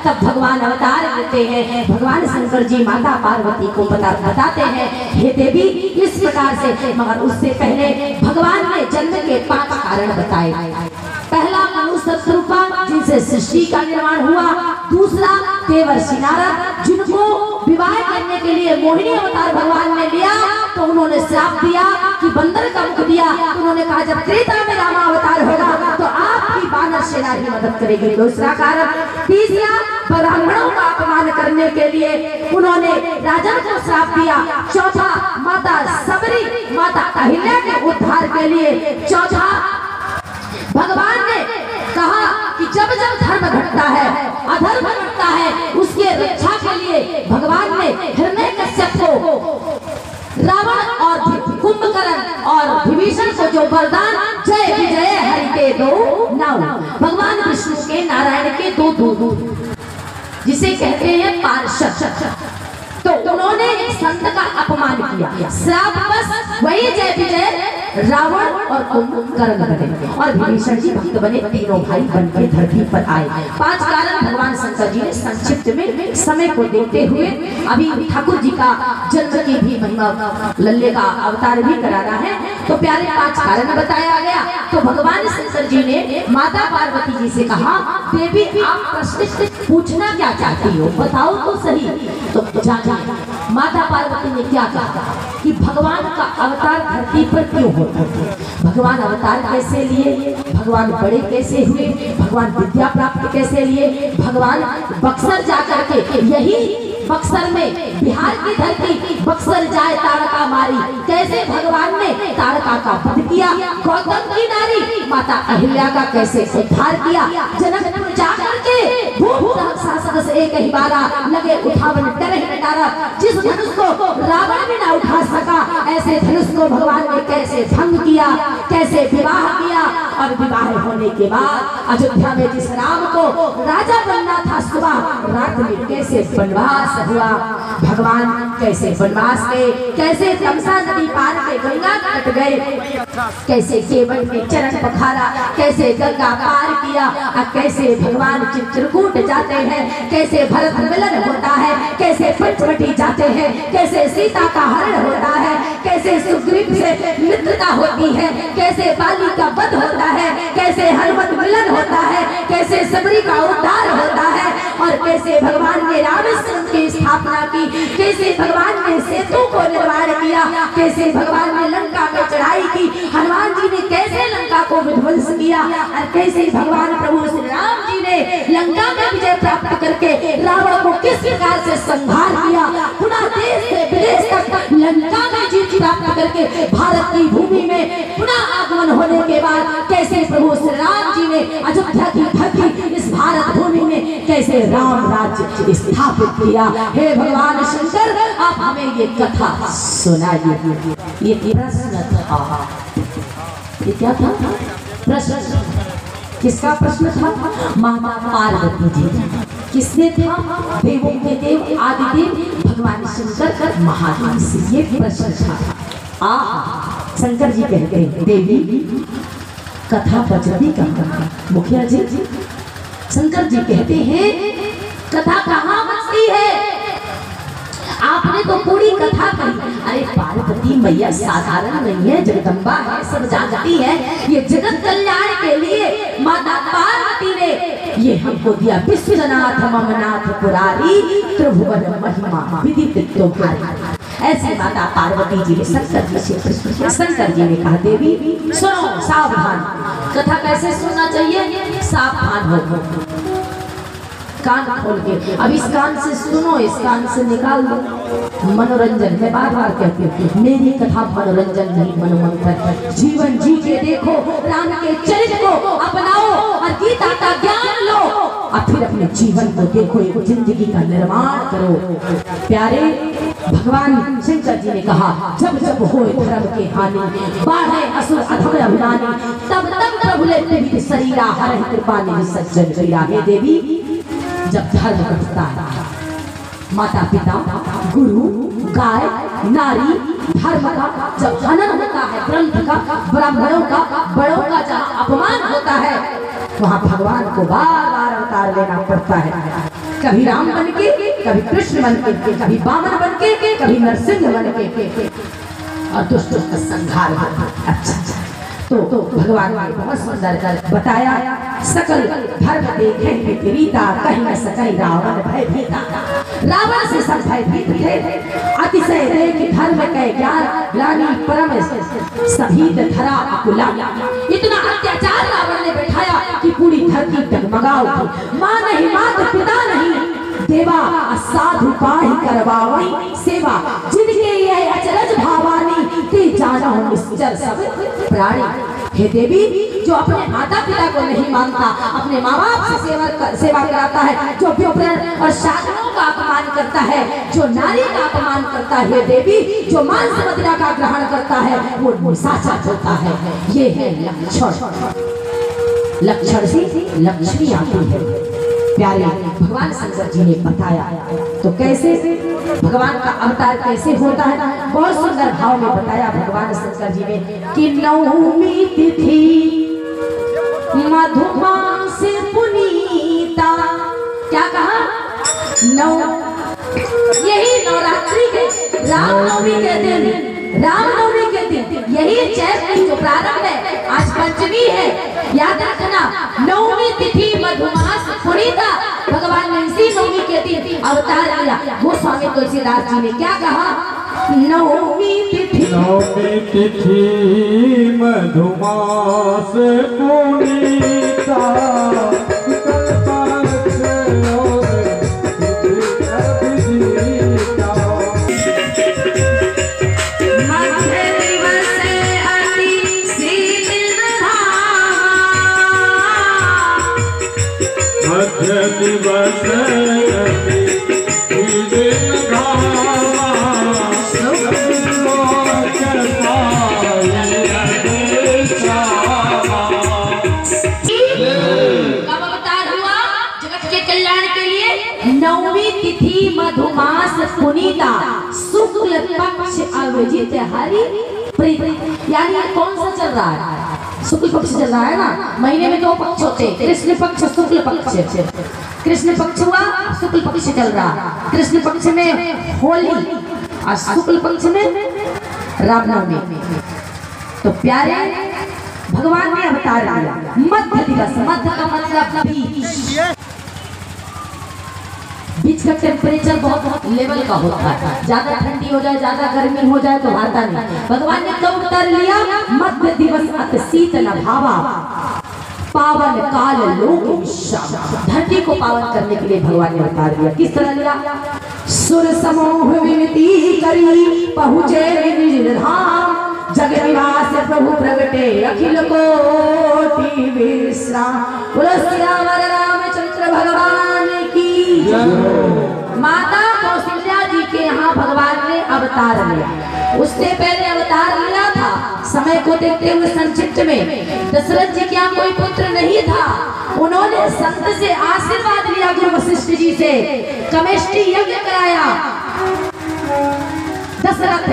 तब भगवान अवतार लेते हैं। भगवान शंकर जी माता पार्वती को बताते हैं, हे देवी इस प्रकार से। मगर उससे पहले भगवान ने जन्म के 5 कारण बताए। पहला मनुष्य रूपा जिनसे सृष्टि का निर्माण हुआ। दूसरा देवर्षि नारद जिनको विवाह करने के लिए मोहिनी अवतार भगवान ने लिया, तो उन्होंने श्राप दिया कि बंदर का मुख दिया। उन्होंने कहा जब त्रेता में रामा अवतार होगा तो आपकी वानर सेना की मदद करेगी। दूसरा कारण। तीसरा ब्राह्मणों का अपमान करने के लिए उन्होंने राजन को श्राप दिया। चौथा माता सबरी माता अहिल्या के उद्धार के लिए। चौथा भगवान ने कहा कि जब जब धर्म घटता है अधर्म घटता है उसके रक्षा के लिए भगवान ने हिरण्यकश्यप को, रावण और कुंभकर्ण और विभीषण को जो वरदान जय विजय हरि के दो नाव, भगवान विष्णु के नारायण के दो दूत जिसे कहते हैं पार्षद, तो उन्होंने संत का अपमान किया। श्राप बस वही जय विजय रावण और कुंभकर्ण बने और विभीषण जी भक्त बने। तीनों भाई बनकर धरती पर आए। 5 कारण भगवान शंकर जी ने संक्षिप्त में समय को देखते हुए अभी ठाकुर जी का जन्म की भी महिमा, लल्ले का अवतार भी कराना है, तो प्यारे 5 कारण बताया गया। तो भगवान शंकर जी ने माता पार्वती जी से कहा, देवी आप प्रश्न पूछना क्या चाहती हो, बताओ तो सही। तो माता पार्वती ने क्या कहा कि भगवान का अवतार धरती पर क्यों होता है, भगवान अवतार कैसे लिए, भगवान बड़े कैसे हुए, भगवान विद्या प्राप्त कैसे लिए, भगवान बक्सर जाकर के, यही बक्सर में बिहार की धरती बक्सर जाए तारका मारी, कैसे भगवान ने तारका का वध किया, गौतम की नारी माता अहिल्या का कैसे उद्धार किया, जनकपुर जाकर के एक ही बारा लगे उठावन डरे डारा, जिस धनुष को रावण भी ना उठा सका ऐसे धनुष को भगवान ने कैसे भंग किया, कैसे विवाह किया, और विवाह होने के बाद अयोध्या में जिस राम को राजा बनना था सुबह रात में कैसे वनवास हुआ, भगवान कैसे वनवास गए, कैसे तमसा नदी पार के गंगा कट गए, कैसे केवल में चरण पखारा, कैसे गंगा पार किया, और कैसे भगवान चित्रकूट जाते हैं, कैसे भरत मिलन होता है, कैसे पंचवटी जाते हैं, कैसे सीता का हरण होता है, कैसे सुग्रीव से मित्रता होती है, कैसे बाली का वध होता है, कैसे हनुमत मिलन होता है, कैसे सबरी का उद्धार होता है, और कैसे भगवान ने रामेश्वरम की स्थापना की, कैसे भगवान ने सेतु को निर्माण किया, कैसे भगवान ने लंका में चढ़ाई की, हनुमान जी ने कैसे लंका को विध्वंस किया, और कैसे भगवान प्रभु श्री राम जी ने लंका में विजय प्राप्त करके रावण को किस प्रकार से संहार किया, पुनः देश से विदेश तक लंका में जीत प्राप्त करके भारत की भूमि में पुनः आगमन होने के बाद कैसे प्रभु श्री राम जी ने अयोध्या की धरती इस भारत भूमि में कैसे राम राज्य स्थापित किया। हे भगवान शंकर आप हमें ये कथा सुनाइए। ये प्रश्न था, ये क्या था प्रश्न, किसका प्रश्न था, माता पार्वती जी, किसने था, देवों के देव आदिदेव भगवान शंकर महादेव से ये प्रश्न था। शंकर जी कहते हैं देवी कथा बचती कहाँ, मुखिया जी शंकर जी कहते हैं कथा कहाँ बचती है, आपने तो पूरी कथा कही। अरे पार्वती मैया साधारण नहीं है, जगदम्बा है, सब जानती है, ये जगत कल्याण के लिए माता पार्वती ने ये हमको दिया। विश्वनाथ ममनाथ पुरारी त्रिभुवन महिमा विदित तो भारी। ऐसी माता पार्वती जी ने शंकर जी से प्रश्न किया। शंकर जी ने कहा देवी सुनो सावधान, कथा कैसे सुनना चाहिए, सावधान हो, कान खोल के, अब इस कान से सुनो, इस कान से निकाल दो। मनोरंजन, मैं बार बार कहती हूँ मेरी कथा मनोरंजन नहीं मनोमंथन, जीवन जी के देखो, राम के चरित्र को अपनाओ और गीता का ज्ञान लो और फिर अपने जीवन को देखो, एक जिंदगी का निर्माण करो। प्यारे भगवान शंकर जी ने कहा जब जब हो धर्म के हानि, बाढ़े असुर अधम अभिमानी, तब तब प्रभु ले शरीरा हर कृपा निधि सज्जन करिया। हे देवी जब धर्म घटता है, माता पिता गुरु गाय नारी धर्म का जब हनन होता है, ग्रंथ का ब्राह्मणों का बड़ों का जहाँ अपमान होता है, वहाँ भगवान को बार बार अवतार लेना पड़ता है। कभी राम बन के, कभी कृष्ण बन के, कभी वामन बन के, कभी नरसिंह बन के और दुष्टों का संहार। अच्छा तो भगवान ने बहुत सुंदर बताया, सकल धर्म देखे विपरीता, कहीं न सकई रावण भय भीता। रावण से सब भयभीत थे, अतिशय देख धर्म के ज्ञान ग्लानि परम सभी धरा अकुला। इतना अत्याचार रावण ने बैठाया कि पूरी धरती डगमगा उठी। माँ नहीं, माता पिता नहीं, देवा असाधु पाहि करवावई सेवा, जिनके यह अचरज भावानी ते जानो निश्चर सब प्राणी। हे देवी, जो अपने माता पिता को नहीं मानता, अपने माँ बाप से सेवा कराता है, जो व्योपरण और शासनों का अपमान करता है, जो नारी का अपमान करता है, हे देवी, जो मांस मदिरा का ग्रहण करता है, वो निशाचर होता है। ये है लक्षण। लक्षण से लक्ष्मी आती है। प्यारे भगवान शंकर जी ने बताया तो कैसे भगवान का अवतार कैसे होता है, बहुत सुंदर भाव में बताया भगवान शंकर जी ने कि नवमी तिथि मधुमास पुनीता। क्या कहा? यही नवरात्रि के रामनवमी के दिन, रामनवमी के दिन, यही चैत्र की जो प्रारंभ है, आज पंचमी है, याद रखना। नवमी तिथि मधुमास पुनीता, भगवान ने इसी नवमी के दिन अवतार लिया। वो स्वामी तुलसीदास जी ने क्या कहा? नवमी तिथि मधुमास पुनीता, दिवस नवमी तिथि मधुमास पुनीता, शुक्ल पक्ष अविजित हरि प्रीत। यानी कौन सा चल रहा है? शुक्ल पक्ष चल रहा है ना। महीने में दो पक्ष होते हैं, कृष्ण पक्ष, शुक्ल पक्ष। कृष्ण पक्ष हुआ, शुक्ल पक्ष चल रहा। कृष्ण पक्ष में होली और शुक्ल पक्ष में रामनवमी। तो प्यारे भगवान ने अवतार लिया। मध्य दिवस, मध्य का मतलब बीच का टेम्परेचर बहुत लेवल का होता है, ज्यादा ठंडी हो जाए, ज्यादा गर्मी हो जाए तो आता नहीं। भगवान ने कब अवतार लिया? मध्य दिवस अति शीतल भावा, पावन काल लोक विश्राम। धरती को पावन करने के लिए भगवान ने अवतार लिया। किस तरह लिया? सुर समूह विनती करी पहुँचे निज धाम, जग निवास प्रभु प्रगटे अखिल कोटि विश्राम। बोलो सियावर रामचंद्र भगवान की। माता कौशल्या जी के यहाँ भगवान ने अवतार लिया। उससे पहले अवतार लिया था, समय को देखते हुए संक्षिप्त में, दशरथ जी के यहाँ कोई पुत्र नहीं था। उन्होंने संत से आशीर्वाद लिया, गुरु वशिष्ठ जी से कमेष्टि यज्ञ कराया। दशरथ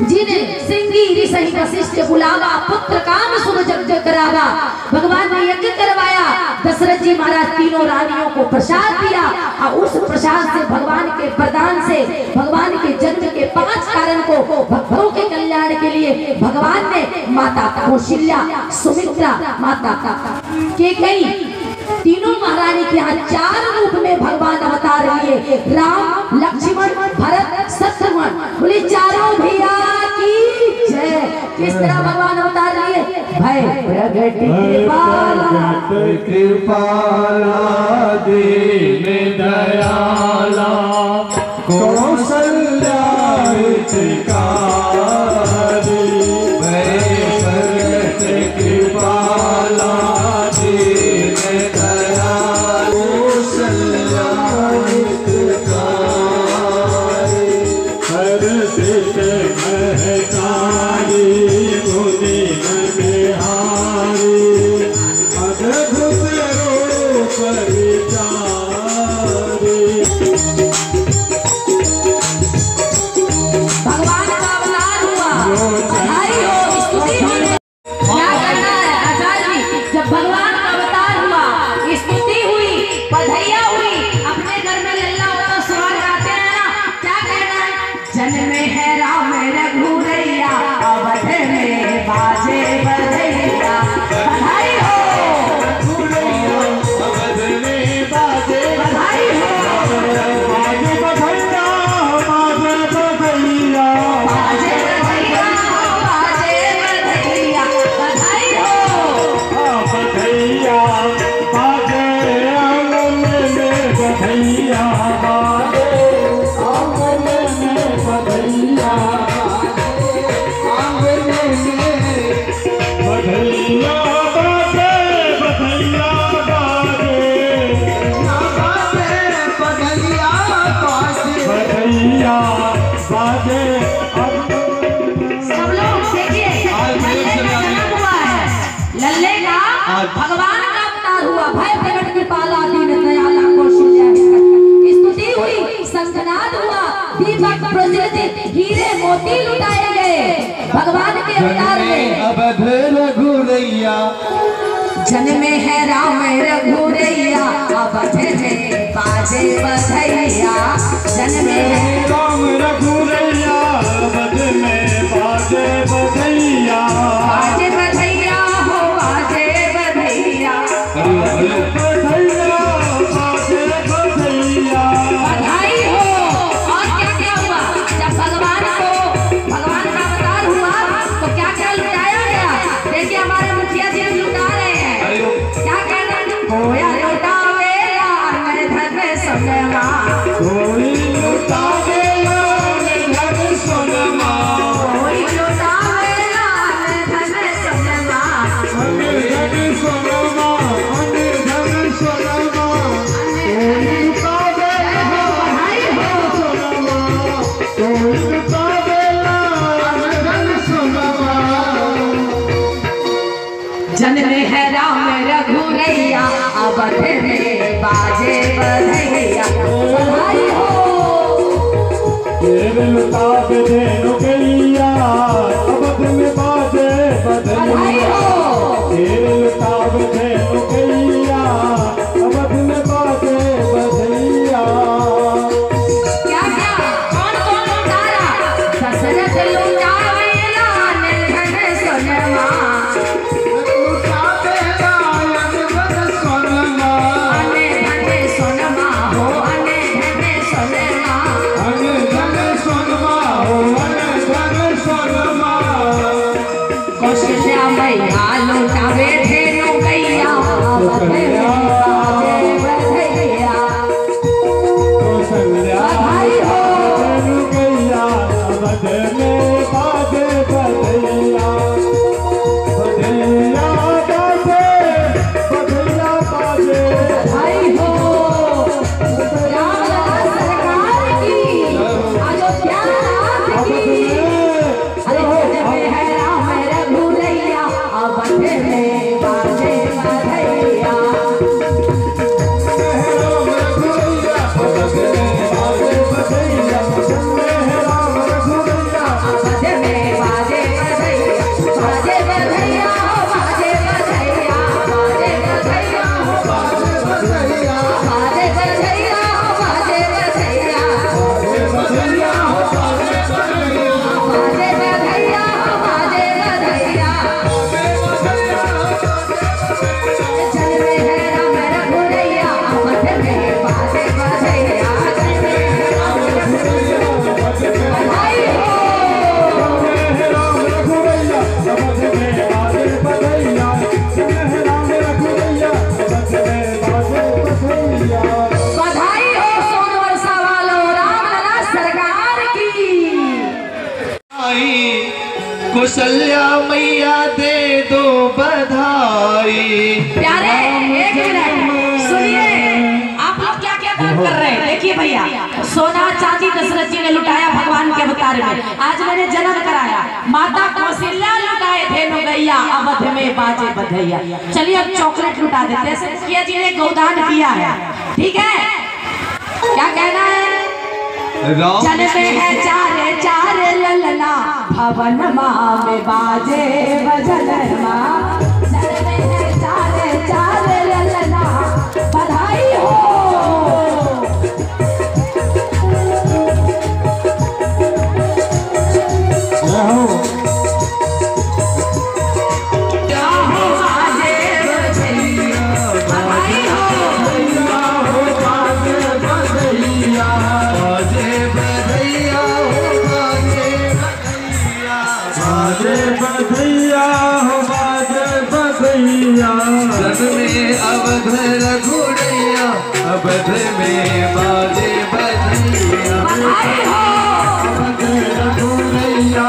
जी ने सिंगी ऋषि वशिष्ठ बुलावा, पुत्र काम शुभ यज्ञ करावा। भगवान ने यज्ञ करवाया। दशरथ जी महाराज तीनों रानियों को प्रसाद दिया और उस प्रसाद से, भगवान के प्रदान से, भगवान के जन्म के 5 कारण को भक्तों के कल्याण के लिए भगवान ने माता कौशल्या, सुमित्रा, माता कैकेयी, तीनों महारानी के यहाँ 4 रूप में भगवान अवतार लिए। राम, लक्ष्मण, भरत, शत्रुघ्न। बोले चारों भैया की जय। किस तरह भगवान अवतार लिए? भय प्रगट कृपाला दीन दयाला, कौशल्या हितकारी, भय प्रगट कृपाला सब लोग देखिए, लल्ले का जन्म हुआ है, लल्ले का भगवान का अवतार हुआ, भय प्रकट कृपाला दीन दयाला कौशल्या स्तुति हुई, शंखनाद हुआ, दीपक प्रज्वलित, हीरे मोती लुटाए गए भगवान के अवतार में। अवध रघुरैया जन्मे है राम रघुरैया, अवध में बाजे बधैया। जन्मे है राम रघुरैया, अवध में बाजे बधैया। बाजे बधैया हो बाजे बधैया। बधैया बाजे बधैया। बधाई हो। और क्या क्या हुआ जब भगवान का अवतार हुआ तो क्या क्या लुटाया गया? देखिए हमारे मुखिया जी लुटा रहे हैं। क्या कहना? होया लुटावेला धन सोनमा, कोई लुटावेला धन सोनमा, कोई लुटावेला धन सोनमा, धन सोनमा, धन सोनमा। कोई लुटावेला बधाई हो। सोनमा, कोई लुटावेला धन सोनमा। जन्मे है राम रघुरैया, अवध में बाजे बधैया। बधाई हो। तेरे लुटाव देनो गैया, अवध में बाजे बधाई बधैया। हो। तेरे लुटाव देनो गैया, अवध में बाजे बधैया। क्या क्या कौन कौन लुटाया? दशरथ लुटावेला निर्धन सोनमा, लुटावेला धन सोनमा, अने धन सोनमा हो अने धन सोनमा। धन सोनमा हो धन सोनमा। कौशल्या मैया लुटावे धेनु गैया, अवध में बाजे बधैया। कौशल्या बधाई हो। देनो गैया, अवध में बाजे बधैया। बधैया बाजे, बधैया बाजे। बधाई हो। रामलला सरकार की, अयोध्या नाथ की। अरे जन्मे है राम रघुरैया, अवध में बाजे बधैया। राम रघुरैया, अवध में बाजे बधैया। राम रघुरैया, अवध में बाजे बधैया। बाजे बधैया हो बाजे बधैया। बाजे बधैया हो बाजे बधैया। बाजे बधैया हो बाजे बधैया। बाजे बधैया हो बाजे बधैया। बाजे बधैया हो बाजे बधैया। जन्मे है राम रघुरैया, अवध में बाजे बधैया। बधाई हो। राम रघुरैया, अवध में बाजे बधैया। राम रघुरैया, अवध में बाजे बधैया। बधाई हो सोन वर्षा वालों, रामलला सरकार की। कौशल्या मैया दे दो बधाई। प्यारे एक मिनट सुनिए, आप लोग क्या क्या काम कर रहे हैं? देखिए भैया, सोना चांदी दशरथ जी ने लुटाया भगवान के अवतार में। आज मैंने जन्म कराया, माता कौशल्या लुटाए धेनु गैया, अवध में बाजे बधैया। चलिए अब चॉकलेट लुटा देते हैं। मुखिया जी ने गोदान किया है, ठीक है? क्या कहना है? जन्मे है चारे चारे ललना, भवन माँ में बाजे बजन माँ। जन्मे है चारे चारे ललना, बधाई हो। क्या हो बाजे बजैया, बधाई हो। बाजे बधैया, बाजे बधैया हो बाजे बधैया। बाजे बधैया हो बाजे बधैया। जन्मे अवध रघुरैया, अवध में बाजे बधैया। बधाई हो। अवध रघुरैया,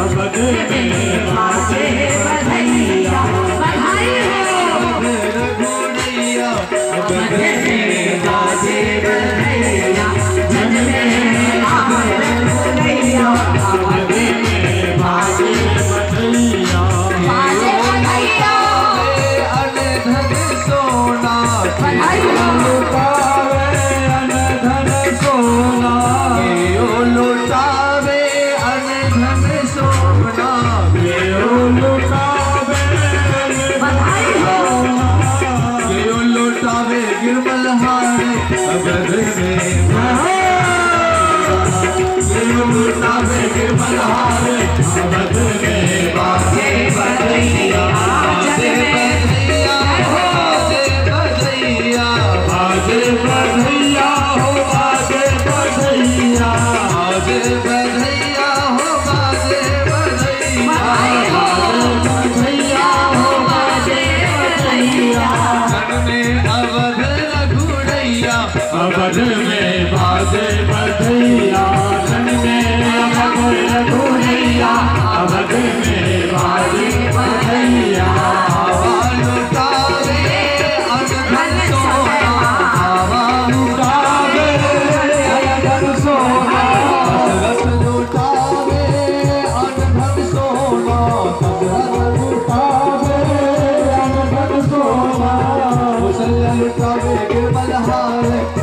अवध में बाजे बधैया। लाल